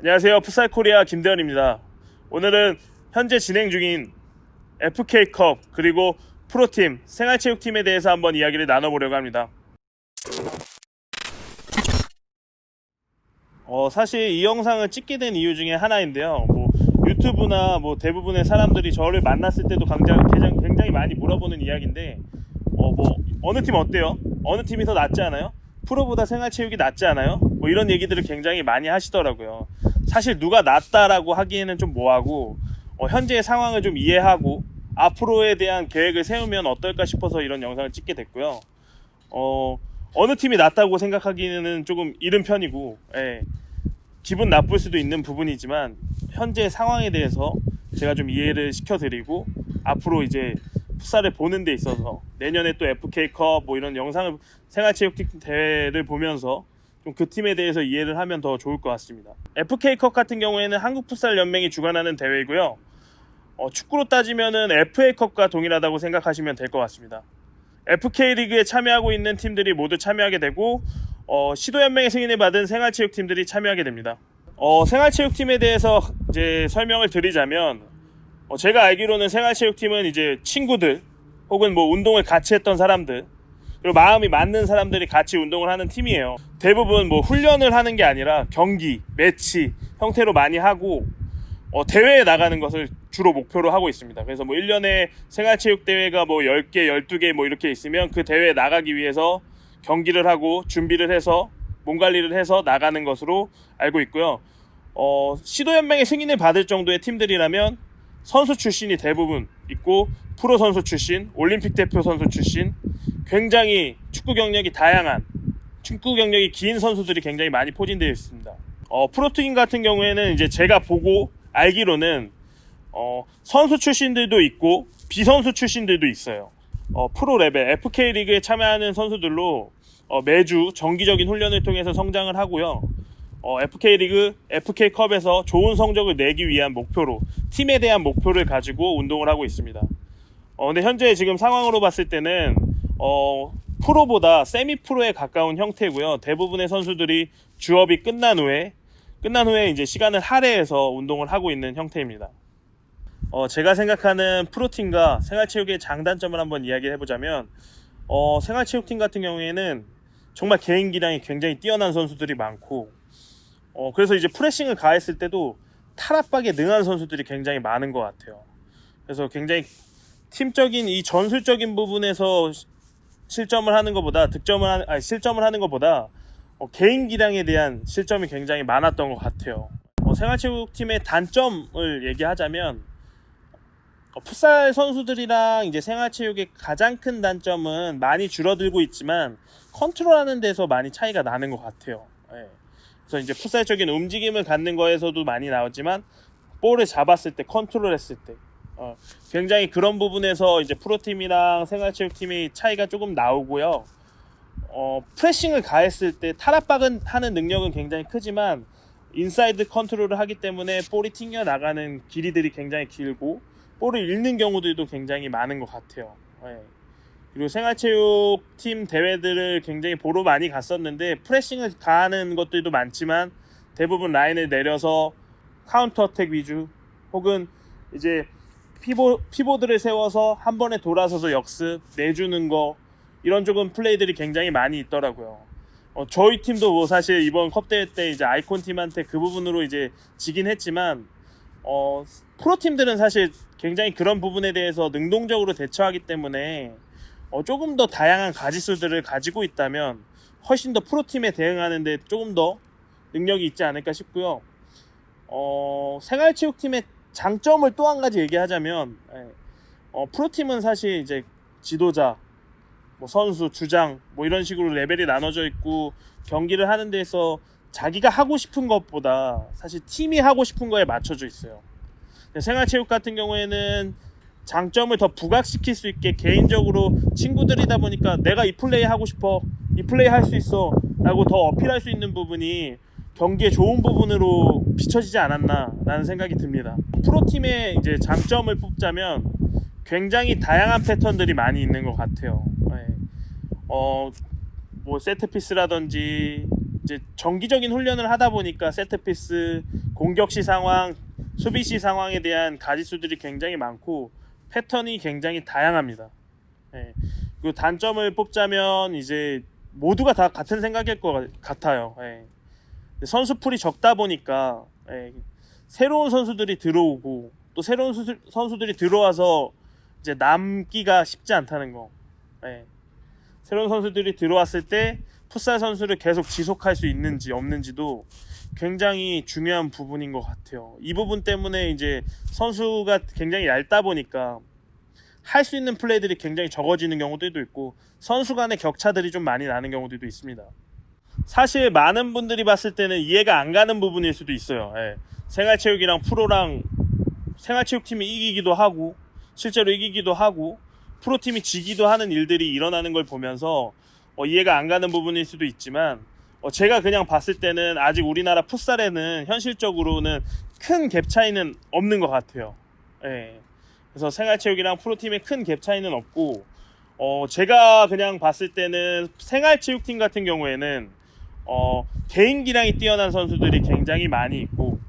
안녕하세요. 풋살코리아 김대현입니다. 오늘은 현재 진행 중인 FK컵 그리고 프로팀, 생활체육팀에 대해서 한번 이야기를 나눠보려고 합니다. 사실 이 영상을 찍게 된 이유 중에 하나인데요. 유튜브나 대부분의 사람들이 저를 만났을 때도 굉장히 많이 물어보는 이야기인데, 어느 팀 어때요? 어느 팀이 더 낫지 않아요? 프로보다 생활체육이 낫지 않아요? 이런 얘기들을 굉장히 많이 하시더라고요. 사실 누가 낫다라고 하기에는 좀 뭐하고, 현재의 상황을 좀 이해하고 앞으로에 대한 계획을 세우면 어떨까 싶어서 이런 영상을 찍게 됐고요. 어느 팀이 낫다고 생각하기에는 조금 이른 편이고, 기분 나쁠 수도 있는 부분이지만 현재 상황에 대해서 제가 좀 이해를 시켜드리고, 앞으로 이제 풋살을 보는 데 있어서 내년에 또 FK컵 이런 영상을, 생활체육팀 대회를 보면서 좀 그 팀에 대해서 이해를 하면 더 좋을 것 같습니다. FK컵 같은 경우에는 한국풋살연맹이 주관하는 대회이고요. 축구로 따지면은 FA컵과 동일하다고 생각하시면 될 것 같습니다. FK리그에 참여하고 있는 팀들이 모두 참여하게 되고, 시도연맹의 승인을 받은 생활체육팀들이 참여하게 됩니다. 생활체육팀에 대해서 이제 설명을 드리자면, 제가 알기로는 생활체육팀은 이제 친구들 혹은 운동을 같이 했던 사람들, 그리고 마음이 맞는 사람들이 같이 운동을 하는 팀이에요. 대부분 훈련을 하는 게 아니라 경기, 매치 형태로 많이 하고, 대회에 나가는 것을 주로 목표로 하고 있습니다. 그래서 1년에 생활체육대회가 10개, 12개 이렇게 있으면 그 대회에 나가기 위해서 경기를 하고 준비를 해서 몸 관리를 해서 나가는 것으로 알고 있고요. 시도연맹의 승인을 받을 정도의 팀들이라면 선수 출신이 대부분 있고, 프로 선수 출신, 올림픽 대표 선수 출신, 굉장히 축구 경력이 다양한, 축구 경력이 긴 선수들이 굉장히 많이 포진되어 있습니다. 프로팀 같은 경우에는 이제 제가 보고 알기로는 선수 출신들도 있고 비선수 출신들도 있어요. 프로 레벨 FK리그에 참여하는 선수들로 매주 정기적인 훈련을 통해서 성장을 하고요. FK리그, FK컵에서 좋은 성적을 내기 위한 목표로, 팀에 대한 목표를 가지고 운동을 하고 있습니다. 근데 현재 지금 상황으로 봤을 때는 프로보다 세미프로에 가까운 형태고요. 대부분의 선수들이 주업이 끝난 후에 이제 시간을 할애해서 운동을 하고 있는 형태입니다. 제가 생각하는 프로팀과 생활체육의 장단점을 한번 이야기를 해보자면, 생활체육팀 같은 경우에는 정말 개인 기량이 굉장히 뛰어난 선수들이 많고, 그래서 이제 프레싱을 가했을 때도 탈압박에 능한 선수들이 굉장히 많은 것 같아요. 그래서 굉장히 팀적인 이 전술적인 부분에서 실점을 하는 것보다 개인 기량에 대한 실점이 굉장히 많았던 것 같아요. 생활체육팀의 단점을 얘기하자면, 풋살 선수들이랑 이제 생활체육의 가장 큰 단점은 많이 줄어들고 있지만 컨트롤하는 데서 많이 차이가 나는 것 같아요. 그래서 이제 풋살적인 움직임을 갖는 거에서도 많이 나오지만, 볼을 잡았을 때, 컨트롤했을 때, 굉장히 그런 부분에서 이제 프로팀이랑 생활체육팀의 차이가 조금 나오고요. 프레싱을 가했을 때 탈압박은 하는 능력은 굉장히 크지만 인사이드 컨트롤을 하기 때문에 볼이 튕겨 나가는 길이들이 굉장히 길고 볼을 잃는 경우들도 굉장히 많은 것 같아요. 그리고 생활체육팀 대회들을 굉장히 보러 많이 갔었는데, 프레싱을 가하는 것들도 많지만 대부분 라인을 내려서 카운터 어택 위주, 혹은 이제 피보드를 세워서 한 번에 돌아서서 역습 내주는 거, 이런 조금 플레이들이 굉장히 많이 있더라고요. 저희 팀도 사실 이번 컵 대회 때 이제 아이콘 팀한테 그 부분으로 이제 지긴 했지만, 프로팀들은 사실 굉장히 그런 부분에 대해서 능동적으로 대처하기 때문에 조금 더 다양한 가짓수들을 가지고 있다면 훨씬 더 프로팀에 대응하는데 조금 더 능력이 있지 않을까 싶고요. 생활체육팀의 장점을 또 한 가지 얘기하자면, 프로팀은 사실 이제 지도자, 선수, 주장 이런 식으로 레벨이 나눠져 있고, 경기를 하는 데서 자기가 하고 싶은 것보다 사실 팀이 하고 싶은 거에 맞춰져 있어요. 생활체육 같은 경우에는 장점을 더 부각시킬 수 있게 개인적으로 친구들이다 보니까 내가 이 플레이 하고 싶어, 이 플레이 할 수 있어 라고 더 어필할 수 있는 부분이 경기의 좋은 부분으로 비춰지지 않았나 라는 생각이 듭니다. 프로팀의 이제 장점을 뽑자면 굉장히 다양한 패턴들이 많이 있는 것 같아요. 세트피스라든지 이제 정기적인 훈련을 하다 보니까 세트피스, 공격시 상황, 수비시 상황에 대한 가짓수들이 굉장히 많고 패턴이 굉장히 다양합니다. 예. 그리고 단점을 뽑자면 이제 모두가 다 같은 생각일 것 같아요. 예. 선수풀이 적다 보니까 새로운 선수들이 들어오고 또 새로운 선수들이 들어와서 이제 남기가 쉽지 않다는 거. 새로운 선수들이 들어왔을 때 풋살 선수를 계속 지속할 수 있는지 없는지도 굉장히 중요한 부분인 것 같아요. 이 부분 때문에 이제 선수가 굉장히 얇다 보니까 할 수 있는 플레이들이 굉장히 적어지는 경우들도 있고 선수 간의 격차들이 좀 많이 나는 경우들도 있습니다. 사실 많은 분들이 봤을 때는 이해가 안 가는 부분일 수도 있어요. 생활체육이랑 프로랑 생활체육팀이 이기기도 하고 실제로 이기기도 하고 프로팀이 지기도 하는 일들이 일어나는 걸 보면서 이해가 안 가는 부분일 수도 있지만 제가 그냥 봤을 때는 아직 우리나라 풋살에는 현실적으로는 큰 갭 차이는 없는 것 같아요. 그래서 생활체육이랑 프로팀의 큰 갭 차이는 없고 제가 그냥 봤을 때는 생활체육팀 같은 경우에는 개인 기량이 뛰어난 선수들이 굉장히 많이 있고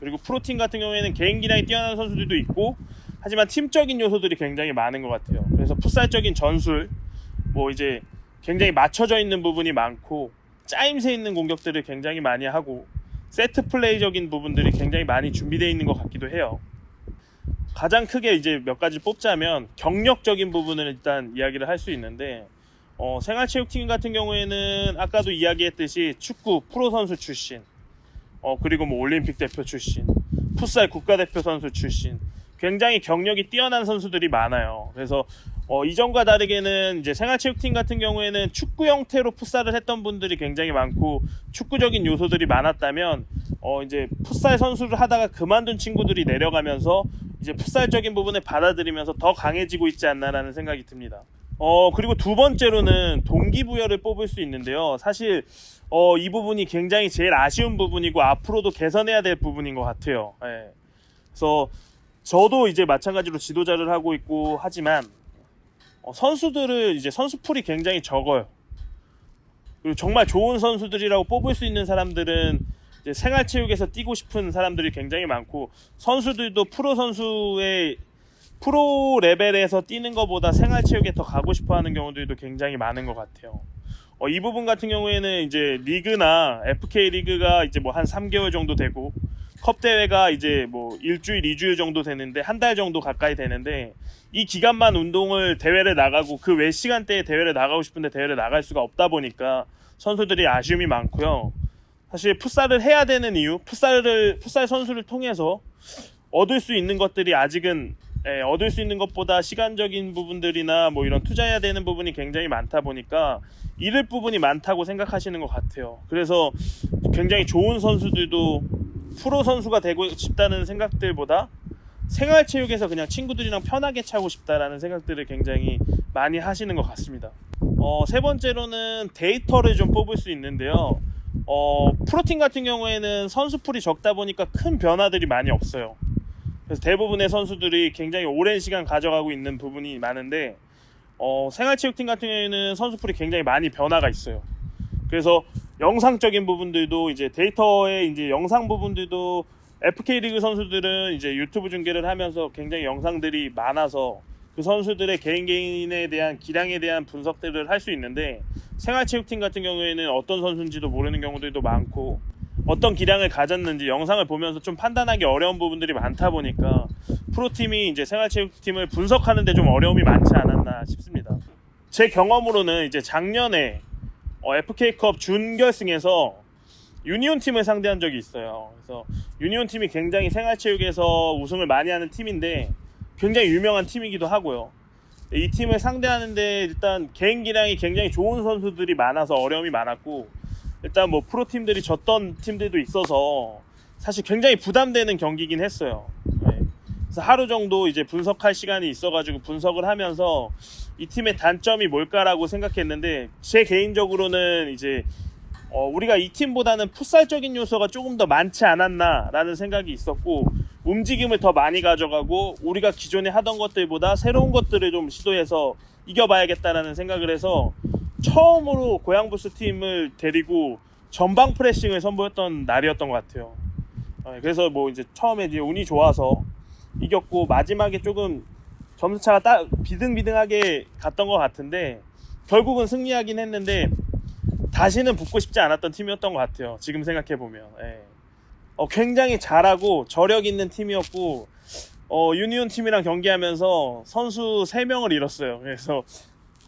그리고 프로팀 같은 경우에는 개인 기량이 뛰어난 선수들도 있고 하지만 팀적인 요소들이 굉장히 많은 것 같아요. 그래서 풋살적인 전술 이제 굉장히 맞춰져 있는 부분이 많고 짜임새 있는 공격들을 굉장히 많이 하고 세트 플레이적인 부분들이 굉장히 많이 준비되어 있는 것 같기도 해요. 가장 크게 이제 몇 가지 뽑자면 경력적인 부분을 일단 이야기를 할 수 있는데 생활체육팀 같은 경우에는 아까도 이야기했듯이 축구 프로 선수 출신 그리고 올림픽 대표 출신 풋살 국가대표 선수 출신 굉장히 경력이 뛰어난 선수들이 많아요. 그래서 이전과 다르게는 이제 생활체육팀 같은 경우에는 축구 형태로 풋살을 했던 분들이 굉장히 많고 축구적인 요소들이 많았다면 이제 풋살 선수를 하다가 그만둔 친구들이 내려가면서 이제 풋살적인 부분을 받아들이면서 더 강해지고 있지 않나라는 생각이 듭니다. 그리고 두 번째로는 동기부여를 뽑을 수 있는데요. 사실 이 부분이 굉장히 제일 아쉬운 부분이고 앞으로도 개선해야 될 부분인 것 같아요. 그래서 저도 이제 마찬가지로 지도자를 하고 있고 하지만 선수들을 이제 선수풀이 굉장히 적어요. 그리고 정말 좋은 선수들이라고 뽑을 수 있는 사람들은 이제 생활체육에서 뛰고 싶은 사람들이 굉장히 많고 선수들도 프로 레벨에서 뛰는 것보다 생활체육에 더 가고 싶어하는 경우들도 굉장히 많은 것 같아요. 이 부분 같은 경우에는 이제 리그나 FK 리그가 이제 한 3개월 정도 되고 컵 대회가 이제 일주일, 2주일 정도 되는데 한 달 정도 가까이 되는데 이 기간만 운동을 대회를 나가고 그 외 시간대에 대회를 나가고 싶은데 대회를 나갈 수가 없다 보니까 선수들이 아쉬움이 많고요. 사실 풋살을 해야 되는 이유, 풋살 선수를 통해서 얻을 수 있는 것들이 아직은 얻을 수 있는 것보다 시간적인 부분들이나 이런 투자해야 되는 부분이 굉장히 많다 보니까 잃을 부분이 많다고 생각하시는 것 같아요. 그래서 굉장히 좋은 선수들도 프로 선수가 되고 싶다는 생각들보다 생활체육에서 그냥 친구들이랑 편하게 차고 싶다라는 생각들을 굉장히 많이 하시는 것 같습니다. 세 번째로는 데이터를 좀 뽑을 수 있는데요. 프로팀 같은 경우에는 선수풀이 적다 보니까 큰 변화들이 많이 없어요. 그래서 대부분의 선수들이 굉장히 오랜 시간 가져가고 있는 부분이 많은데 생활체육팀 같은 경우에는 선수풀이 굉장히 많이 변화가 있어요. 그래서 영상적인 부분들도 이제 데이터의 이제 영상 부분들도 FK 리그 선수들은 이제 유튜브 중계를 하면서 굉장히 영상들이 많아서 그 선수들의 개인에 대한 기량에 대한 분석들을 할 수 있는데 생활체육팀 같은 경우에는 어떤 선수인지도 모르는 경우들도 많고 어떤 기량을 가졌는지 영상을 보면서 좀 판단하기 어려운 부분들이 많다 보니까 프로팀이 이제 생활체육팀을 분석하는데 좀 어려움이 많지 않았나 싶습니다. 제 경험으로는 이제 작년에 FK컵 준결승에서 유니온 팀을 상대한 적이 있어요. 그래서 유니온 팀이 굉장히 생활체육에서 우승을 많이 하는 팀인데 굉장히 유명한 팀이기도 하고요. 이 팀을 상대하는데 일단 개인 기량이 굉장히 좋은 선수들이 많아서 어려움이 많았고 일단 프로팀들이 졌던 팀들도 있어서 사실 굉장히 부담되는 경기긴 했어요. 그래서 하루 정도 이제 분석할 시간이 있어가지고 분석을 하면서 이 팀의 단점이 뭘까라고 생각했는데 제 개인적으로는 이제 우리가 이 팀보다는 풋살적인 요소가 조금 더 많지 않았나라는 생각이 있었고 움직임을 더 많이 가져가고 우리가 기존에 하던 것들보다 새로운 것들을 좀 시도해서 이겨봐야겠다라는 생각을 해서 처음으로 고양부스 팀을 데리고 전방 프레싱을 선보였던 날이었던 것 같아요. 그래서 뭐 이제 처음에 이제 운이 좋아서 이겼고 마지막에 조금 점수차가 비등비등하게 갔던 것 같은데 결국은 승리하긴 했는데 다시는 붙고 싶지 않았던 팀이었던 것 같아요. 지금 생각해 보면 굉장히 잘하고 저력 있는 팀이었고 유니온 팀이랑 경기하면서 선수 3명을 잃었어요. 그래서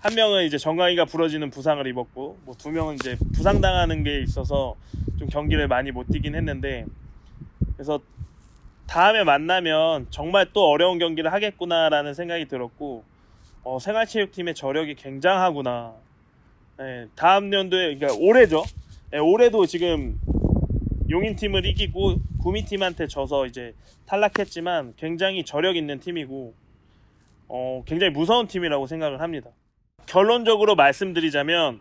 한 명은 이제 정강이가 부러지는 부상을 입었고 뭐 2명은 이제 부상당하는 게 있어서 좀 경기를 많이 못 뛰긴 했는데 그래서 다음에 만나면 정말 또 어려운 경기를 하겠구나라는 생각이 들었고 생활체육팀의 저력이 굉장하구나. 다음 연도에 그러니까 올해죠. 올해도 지금 용인팀을 이기고 구미팀한테 져서 이제 탈락했지만 굉장히 저력 있는 팀이고 굉장히 무서운 팀이라고 생각을 합니다. 결론적으로 말씀드리자면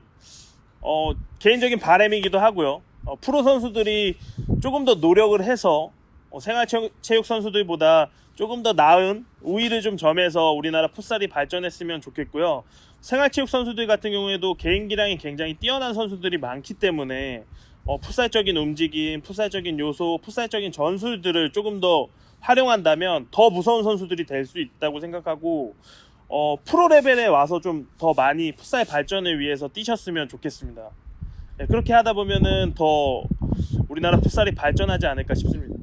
개인적인 바람이기도 하고요. 프로 선수들이 조금 더 노력을 해서 생활체육 선수들보다 조금 더 나은 우위를 좀 점해서 우리나라 풋살이 발전했으면 좋겠고요. 생활체육 선수들 같은 경우에도 개인기량이 굉장히 뛰어난 선수들이 많기 때문에 풋살적인 움직임, 풋살적인 요소, 풋살적인 전술들을 조금 더 활용한다면 더 무서운 선수들이 될 수 있다고 생각하고 프로 레벨에 와서 좀 더 많이 풋살 발전을 위해서 뛰셨으면 좋겠습니다. 그렇게 하다 보면은 더 우리나라 풋살이 발전하지 않을까 싶습니다.